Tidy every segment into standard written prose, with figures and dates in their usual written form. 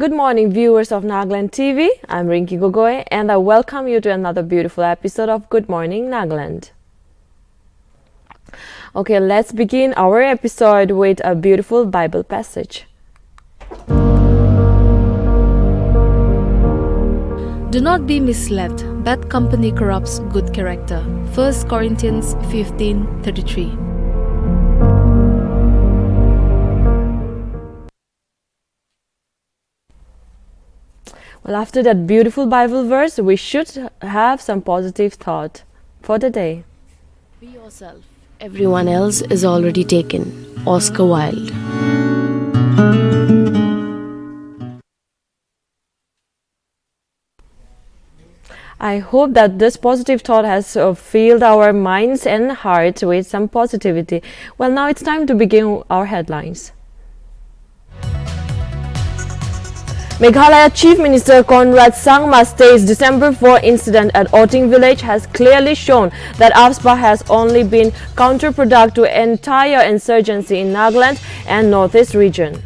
Good morning, viewers of NLTV. I'm Rinki Gogoi, and I welcome you to another beautiful episode of Good Morning Nagaland. Okay, let's begin our episode with a beautiful Bible passage. Do not be misled. Bad company corrupts good character. 1 Corinthians 15:33. Well, after that beautiful Bible verse, we should have some positive thought for the day. Be yourself. Everyone else is already taken. Oscar Wilde. I hope that this positive thought has filled our minds and hearts with some positivity. Well, now it's time to begin our headlines. Meghalaya Chief Minister Conrad Sangma states December 4 incident at Oting village has clearly shown that AFSPA has only been counterproductive to entire insurgency in Nagaland and Northeast region.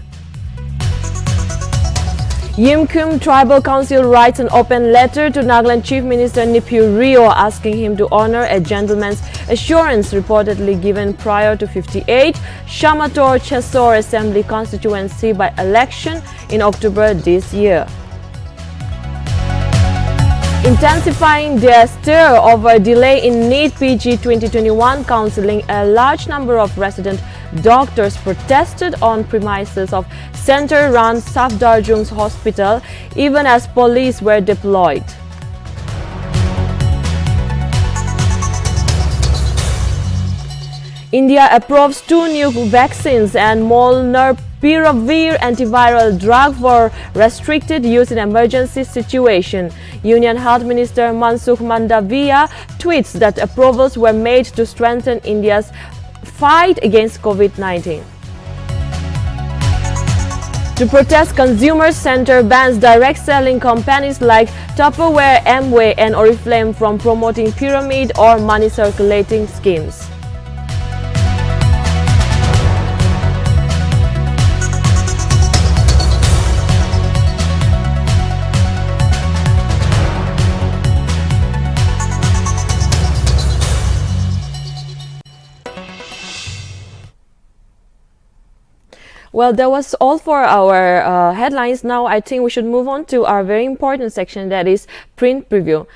Yimkum Tribal Council writes an open letter to Nagaland Chief Minister Nipyu Rio asking him to honor a gentleman's assurance reportedly given prior to 58 Shamator Chesor Assembly constituency by election in October this year. Intensifying their stir over delay in NEET PG 2021 counselling, a large number of resident doctors protested on premises of center-run Safdarjung's hospital even as police were deployed. India approves 2 new vaccines and Molnupiravir antiviral drug for restricted use in emergency situation. Union Health Minister Mansukh Mandavia tweets that approvals were made to strengthen India's fight against COVID-19. To protest, Consumer Center bans direct selling companies like Tupperware, Amway and Oriflame from promoting pyramid or money circulating schemes. Well, that was all for our headlines. Now I think we should move on to our very important section, that is print preview.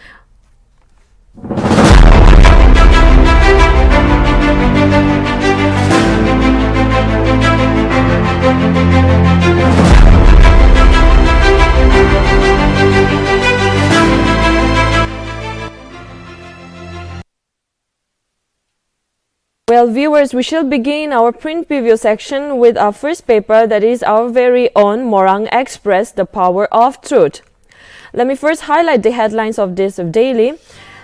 Well, viewers, we shall begin our print preview section with our first paper, that is our very own Morung Express, The Power of Truth. Let me first highlight the headlines of this daily.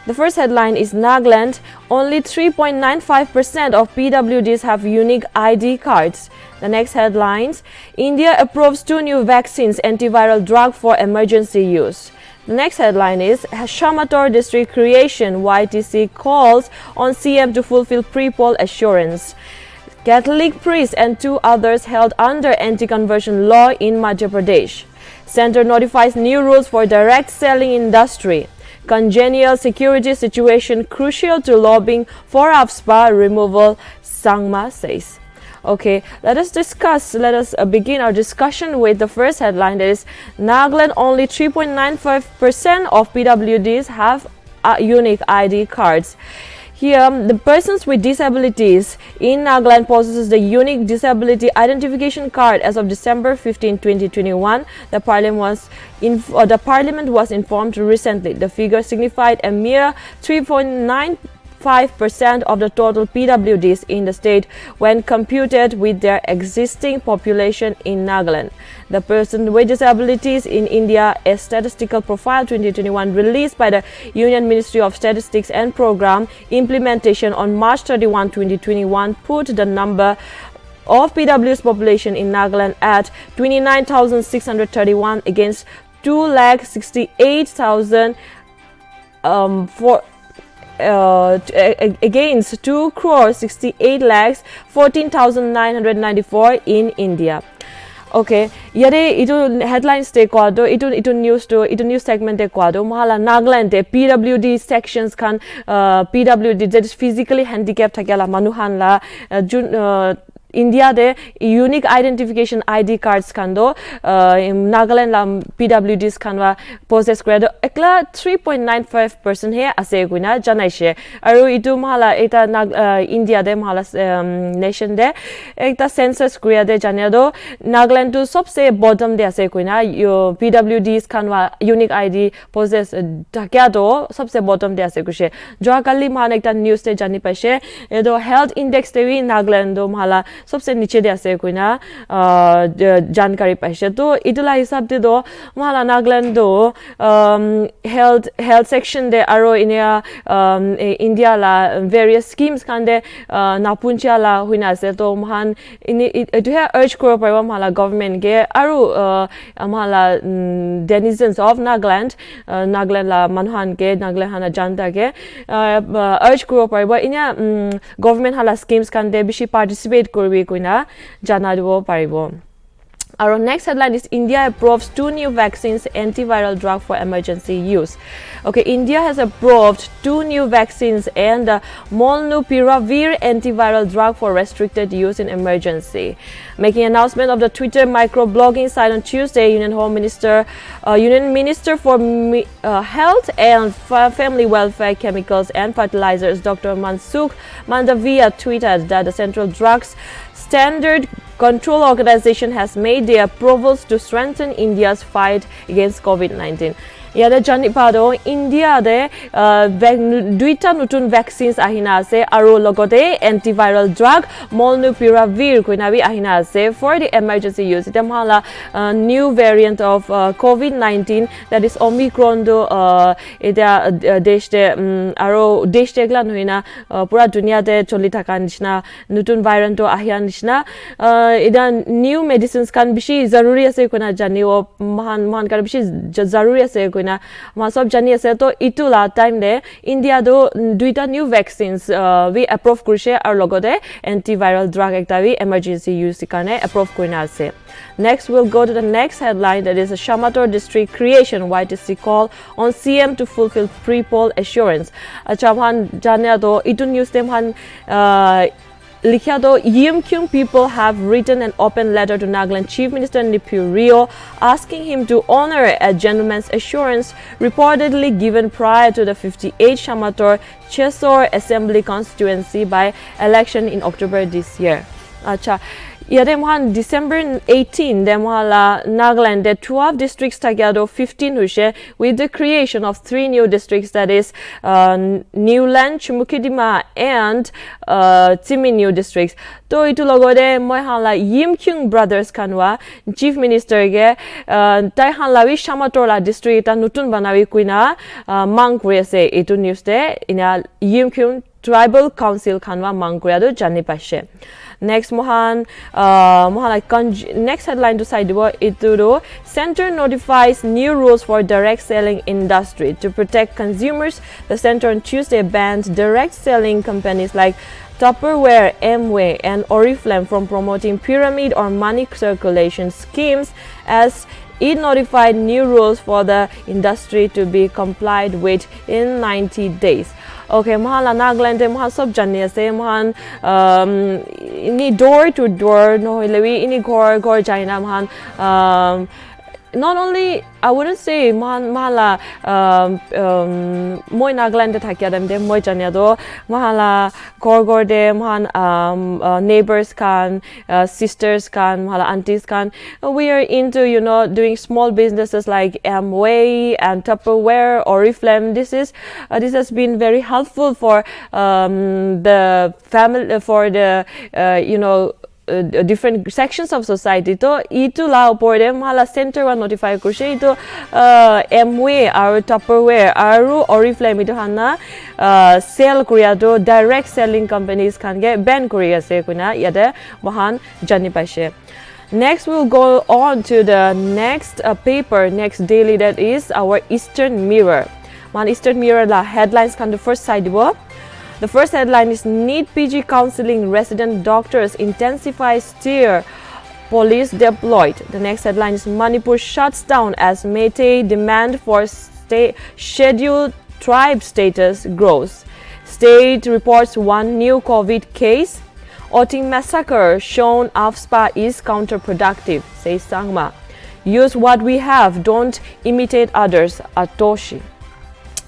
The first headline is Nagaland, only 3.95% of PWDs have unique ID cards. The next headlines, India approves 2 new vaccines, antiviral drug for emergency use. The next headline is Shamator District Creation, YTC calls on CM to fulfill pre-poll assurance. Catholic priest and 2 others held under anti-conversion law in Madhya Pradesh. Center notifies new rules for direct selling industry. Congenial security situation crucial to lobbying for AFSPA removal, Sangma says. Okay, let us begin our discussion with the first headline, that is Nagaland, only 3.95% of PWDs have unique ID cards. Here, the persons with disabilities in Nagaland possesses the unique disability identification card as of December 15, 2021. The Parliament was informed recently. The figure signified a mere 3.95% of the total PWDs in the state when computed with their existing population in Nagaland. The Person with Disabilities in India, a Statistical Profile 2021 released by the Union Ministry of Statistics and Program Implementation on March 31, 2021 put the number of PWDs population in Nagaland at 29,631 against 2,68,000 against 2,68,14,994 in India. Okay, yade itu headlines te kwado itu news segment te kwado mahala Nagaland te PWD sections kan PWD that is physically handicapped thakala manuhan la India de unique identification ID cards kando Nagaland la PWDs kanwa possess grade ekla 3.95% he ase guina janaishe aru itu mahala eta India de mahala nation de ekta census kriya de janado Nagaland to सबसे bottom de ase guina yo PWDs kanwa unique ID possess takya do सबसे bottom de ase kushe joakali mahala ekta news te jani paise edo health index te wi Nagaland do mahala सबसे नीचे दे आसे कोई ना जानकारी पाइसे तो इतला हिसाब दे दो माला नागालैंड दो health section दे आरो इन्हें इंडिया ला various schemes खान दे नापुंचिया ला हुई ना से तो महान इन्हें इतु है urge करो पर वो माला government के आरो माला denizens of Nagaland ला मनहान के Nagaland हाना जानता के urge करो पर वो इन्हें government हाला schemes खान दे बिशी participate करबी कोई ना जाना दो पारिबो. Our next headline is India approves 2 new vaccines, antiviral drug for emergency use. Okay, India has approved 2 new vaccines and molnupiravir antiviral drug for restricted use in emergency. Making announcement of the Twitter microblogging site on Tuesday, Union Minister for Health and Family Welfare, Chemicals and Fertilizers, Dr. Mansukh Mandavia tweeted that the Central Drugs Standard Control Organization has made the approvals to strengthen India's fight against COVID-19. Yada janipado India de duita nutun vaccines ahina ase aro logote antiviral drug molnupiravir koinabi ahina ase for the emergency use. Ita mahala new variant of COVID-19 that is Omicron do ita deshte aro deshte gla noina pura dunia de choli thaka nishna nutun variant to ahia nishna ida new medicines kan bishi zaruri ase koina janiwo mahan kar bishi zaruri ase na masab jani ase to itula time de India do duita new vaccines we approve kurise ar logote antiviral drug ekta we emergency use kane approve koina ase. Next we'll go to the next headline, that is a Shamator district creation YTC call on CM to fulfill pre-poll assurance. Acha man janya do itu news dem han Likhado Yimkyung people have written an open letter to Nagaland Chief Minister Nipu Rio asking him to honor a gentleman's assurance reportedly given prior to the 58 Shamator Chesor Assembly constituency by election in October this year. Acha Yademhan December 18, Demhala Nagaland, the 12 districts Tagado 15 Hushe with the creation of 3 new districts, that is Newland, Chumukidima and Timi new districts. To itu logode moihala Yimkyung brothers kanwa Chief Minister ge taihanlawi Shamatorla district ta nutun banawi kuina mangkure se itu news de ina Yimkyung Tribal Council kanwa mangkure do jani pashe. Next next headline to side itu Center notifies new rules for direct selling industry to protect consumers. The center on Tuesday banned direct selling companies like Tupperware, Amway and Oriflame from promoting pyramid or money circulation schemes, as it notified new rules for the industry to be complied with in 90 days. Okay, mahala Nagaland maha sob jani ase mahan ini door to door no lewi ini gor jaina mahan not only I wouldn't say mahala moi Nagaland thakya dem de moi jania do mahala gor de mahan neighbors kan sisters kan mahala aunties kan we are into doing small businesses like Amway and Tupperware or Oriflame. This has been very helpful for the family, for the different sections of society. To itu la upor de mahala center wa notify kurse itu Amway or Tupperware aru Oriflame itu hana sell kuriya do direct selling companies kan ge ban kuriya se kuna yada mahan jani paise. Next we'll go on to the next paper, next daily, that is our Eastern Mirror. Man Eastern Mirror la headlines kan the first side wo. The first headline is NEET PG counseling resident doctors intensify steer police deployed. The next headline is Manipur shuts down as Meitei demand for scheduled tribe status grows. State reports one new COVID case. Oting massacre shown AFSPA is counterproductive, says Sangma. Use what we have, don't imitate others, Atoshi.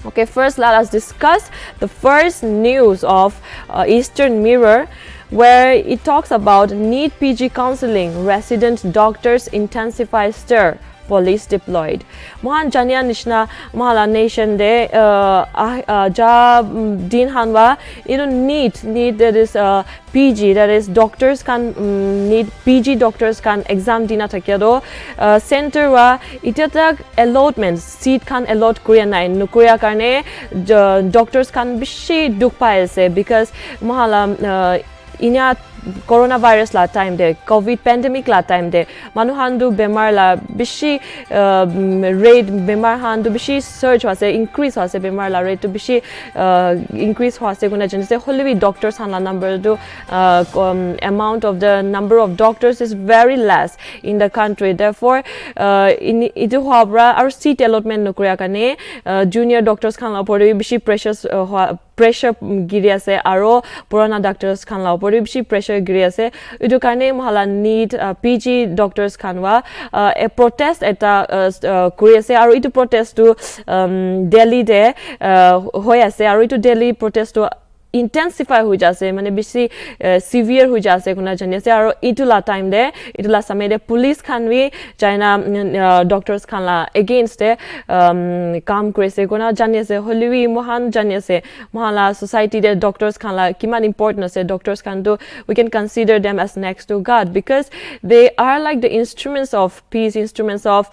Okay, first let us discuss the first news of Eastern Mirror, where it talks about need PG counseling, resident doctors intensify stir, police deployed. Mohan Jania Nishna Mahala Nation de Ja Din Hanwa, you know, need that is PG, that is doctors can need PG doctors can exam dina takedo center wa itatak allotment seat can allot korea nai nukorea karne doctors can bishi duk pai ase because mahala inya coronavirus la time de covid pandemic la time de manuhandu bemar la bishi rate bemar handu bishi surge wase increase wase bemar la rate to bishi increase wase guna janise holly doctors han la number do amount of the number of doctors is very less in the country, therefore in itu habra our seat allotment nukoria kane junior doctors khan la pori bishi pressure giri ase aro purana doctors khan la pori bishi pressure giri ase idu karne mahala need PG doctors khanwa a protest eta kuri ase aro itu protest to Delhi de hoy ase aro itu Delhi protest to intensify ho jase mane bishi severe ho jase kuna jane ase aro itula time de itula samay de police khan wi China doctors khan la against de kam krise kuna jane ase holiwi mohan jane ase mahala society de doctors khan la kiman important ase doctors khan do we can consider them as next to God because they are like the instruments of peace, instruments of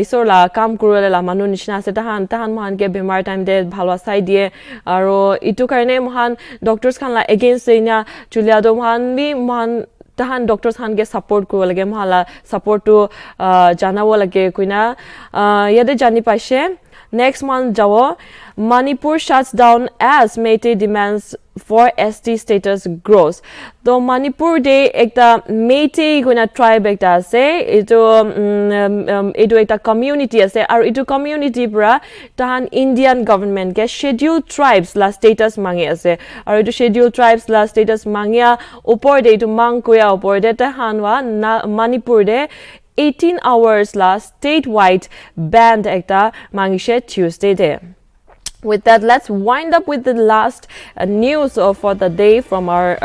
isola kam kurele la manu nishna ase tahan mohan ke bemar time de bhalwa side die aro itu karne mohan doctors khan la against ina julia do mohan bi mohan tahan doctors khan ke support kuro lage mohala support to janawo lage kuina yade jani paise next month jawo Manipur shuts down as Meitei demands for ST status grows. So Manipur de ekta Meitei guna tribe ekta ase itu ekta community ase aru itu community pra tahan Indian government ke scheduled tribes la status mangi ase aru itu scheduled tribes la status mangya upor de itu mangkoya upor de tahan wa Manipur de 18 hours la statewide band ekta mangishe Tuesday de. With that, let's wind up with the last news for the day from our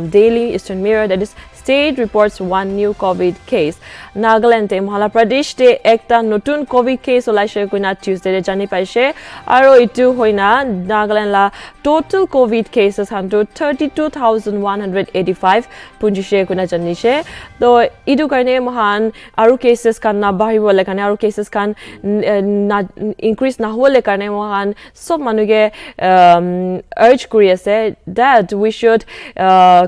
daily Eastern Mirror, that is state reports one new COVID case. Nagaland te Madhya Pradesh te ekta notun COVID case olaise kuina Tuesday de jani paise aro itu hoina Nagaland la total COVID cases hantu 32,185 punjishe kuina janise to idu karne mohan aru cases kan na bahibo le karne aru cases kan increase na hole karne mohan sob manuge urge kuri ase that we should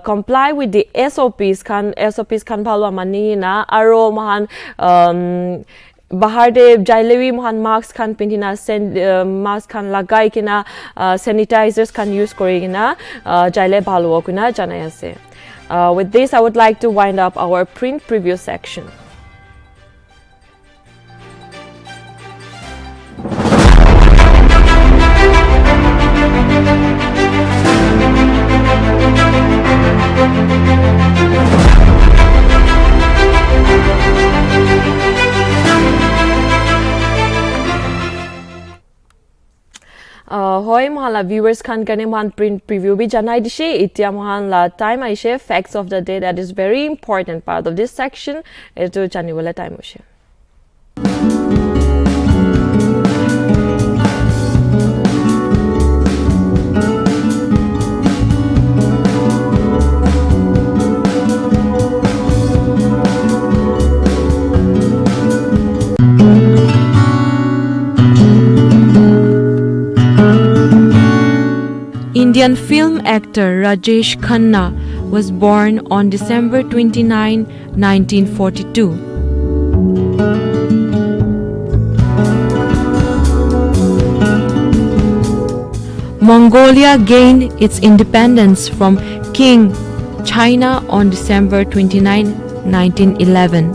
comply with the SOPs kan bhalwa mani na aro mohan bahar de jailewi mohan mask khan pindina mask khan lagai kina sanitizers can use kori kina jaile bhalwa kuna janai ase. With this, I would like to wind up our print preview section. Hoy mohan la viewers khan karne mohan print preview bhi janai dishe itia mohan la time aise facts of the day, that is very important part of this section etu janibola time hoise. Indian film actor Rajesh Khanna was born on December 29, 1942. Mongolia gained its independence from King China on December 29, 1911.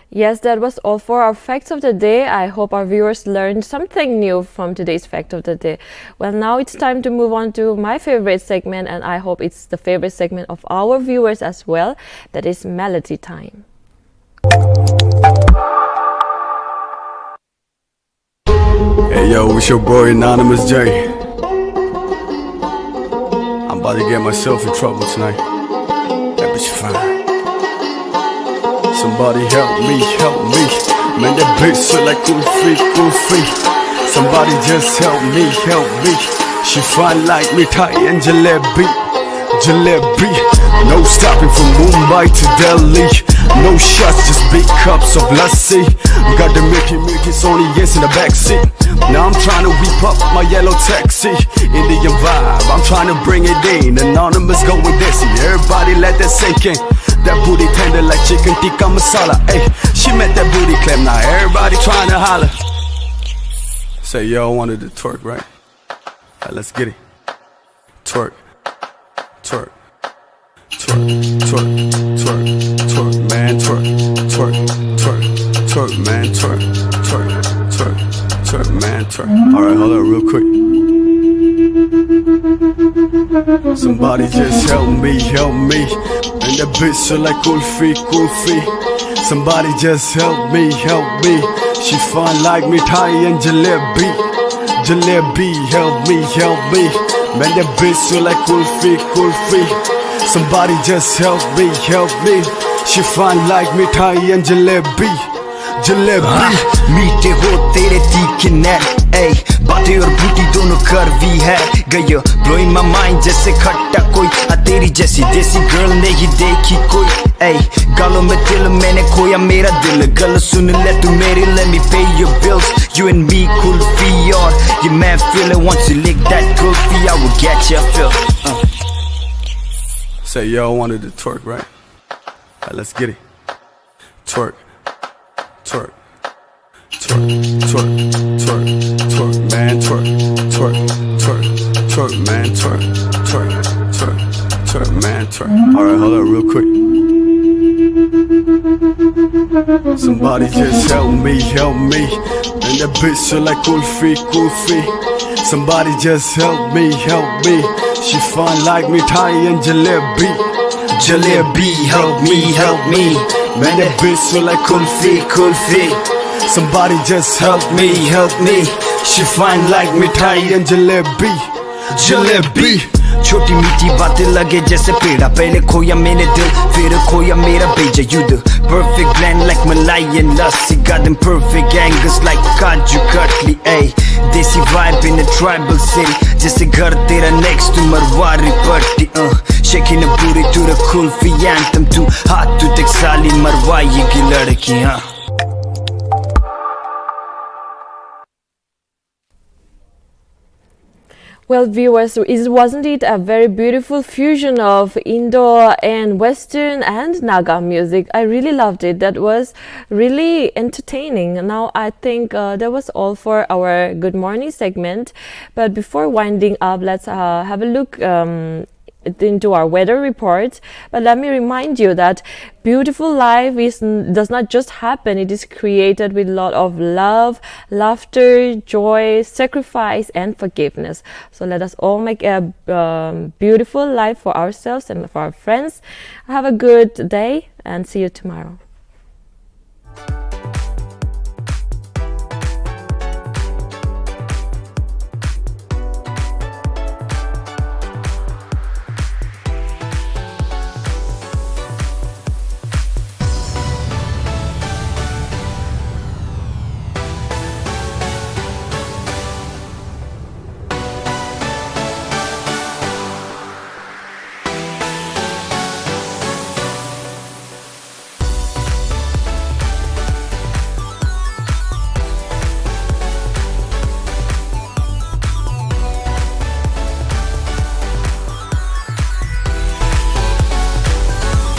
Yes, that was all for our facts of the day. I hope our viewers learned something new from today's fact of the day. Well, now it's time to move on to my favorite segment, and I hope it's the favorite segment of our viewers as well. That is Melody Time. Hey yo, it's your boy Anonymous J. I'm about to get myself in trouble tonight. That bitch fine. Somebody help me, help me. Man, that bitch so like goofy, goofy. Somebody just help me, help me. She fine like me, Thai and jalebi, jalebi. No stopping from Mumbai to Delhi. No shots, just big cups of lassi. Got the Mickey Sony yes in the backseat. Now I'm trying to whip up my yellow taxi. Indian vibe, I'm trying to bring it in. Anonymous going desi, everybody let that sink in. That booty tender like chicken tikka masala. Ay, she met that booty clap, now everybody trying to holler. Say y'all wanted to twerk, right? Alright, let's get it. Twerk, twerk, twerk, twerk, twerk, twerk, man, twerk, twerk, twerk, twerk, man, twerk, twerk, twerk, twerk, man, twerk. Alright, hold up real quick. Somebody just help me, help me. And that bitch so like goofy, goofy. Somebody just help me, help me. She fine like me, Thai and jalebi, jalebi. Help me, help me. Man, that bitch so like goofy, goofy. Somebody just help me, help me. She fine like me, Thai and jalebi, jalebi. मीठे हो तेरे तीखे नैन, ऐ बातें और बूटी दोनों करवी है गयो blowing my mind जैसे खट्टा कोई तेरी जैसी देसी गर्ल नहीं देखी कोई ऐ गालों में दिल मैंने खोया मेरा दिल गल सुन ले तू मेरी let me pay your bills you and me kulfi और ये मैं feel it once you lick that kulfi I will get your feel. Say y'all wanted to twerk, right? Alright, let's get it. Twerk, twerk, twerk, twerk, twerk, twerk, man, twerk, twerk, twerk, twerk, man, twerk, twerk, twerk, twerk, man, twerk. Alright, hold up real quick. Somebody just help me, help me. And that bitch so like goofy, goofy. Somebody just help me, help me. She fine like me, Thai and jalebi, jalebi. Help me, help me. Man, that bitch so like kulfi, kulfi. Somebody just help me, help me. She fine like me, Thai and jalebi, jalebi. छोटी मीठी बातें लगे जैसे पेड़ा पहले खोया मैंने दिल फिर खोया मेरा भेजा you the perfect blend like Malay and lassi got them perfect angles like Kaju Katli ay desi vibe in a tribal city जैसे घर तेरा next to Marwari patti shaking a booty to the kulfi anthem too hot to take साली मरवाई की लड़कियां. Well, viewers, wasn't it a very beautiful fusion of Indo and Western and Naga music? I really loved it. That was really entertaining. Now, I think that was all for our Good Morning segment. But before winding up, let's have a look into our weather report. But let me remind you that beautiful life does not just happen. It is created with a lot of love, laughter, joy, sacrifice, and forgiveness. So let us all make a beautiful life for ourselves and for our friends. Have a good day and see you tomorrow.